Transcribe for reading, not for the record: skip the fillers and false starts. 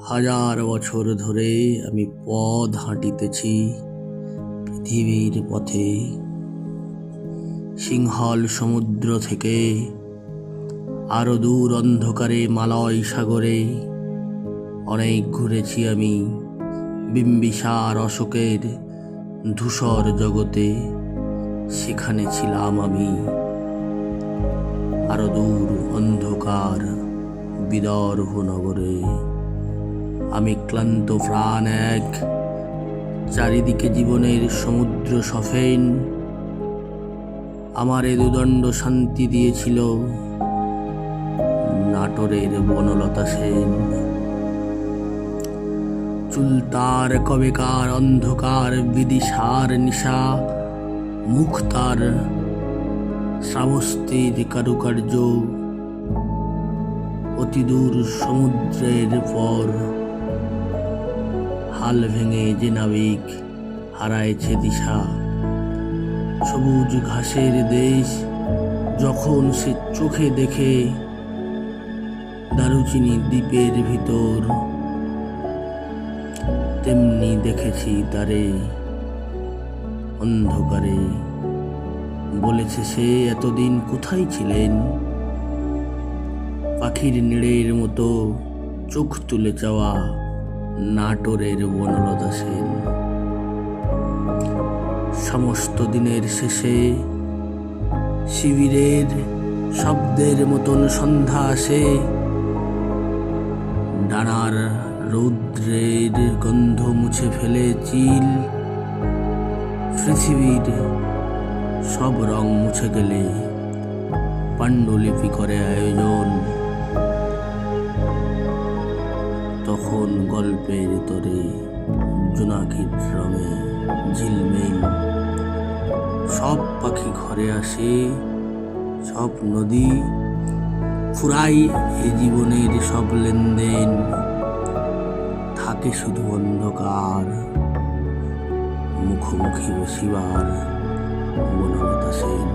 হাজার বছর ধরে আমি পথ হাঁটিতেছি পৃথিবীর পথে। সিংহল সমুদ্র থেকে আরো দূর অন্ধকারে মালয় সাগরে অনেক ঘুরেছি আমি। বিম্বিসার অশোকের ধূসর জগতে সেখানে ছিলাম আমি। আরো দূর অন্ধকার বিদর্ভ নগরে আমি ক্লান্ত প্রাণ এক, চারিদিকে জীবনের সমুদ্র সফেন। আমার এ দুদণ্ড শান্তি দিয়েছিল নাটোরের বনলতা সেন। চুলতার কবেকার অন্ধকার বিদিশার নিশা, মুখ তার শ্রাবস্তির কারুকার্য, অতিদূর সমুদ্রের পর হাল ভেঙে যে নাবিক হারাইছে দিশা। সবুজ ঘাসের দেশ যখন সে চোখে দেখে, দারুচিনি দ্বীপের ভিতর তেমনি দেখেছি তারে অন্ধকারে। বলেছে সে এতদিন কোথায় ছিলেন, পাখির নীড়ের মতো চোখ তুলে চাওয়া নাটোরের বনলতা সেন। সমস্ত দিনের শেষে শিবিরের শব্দের মতন সন্ধ্যা আসে। ডানার রৌদ্রের গন্ধ মুছে ফেলে চিল, পৃথিবীর সব রং মুছে গেলে পাণ্ডুলিপি করে আয়োজন। তখন গল্পের তরে জোনাকির রঙে ঝিলমিল সব পাখি ঘরে আসে, সব নদী ফুরাই এ জীবনের সব লেনদেন। থাকে শুধু অন্ধকার, মুখোমুখি বসিবার বনলতা সেন।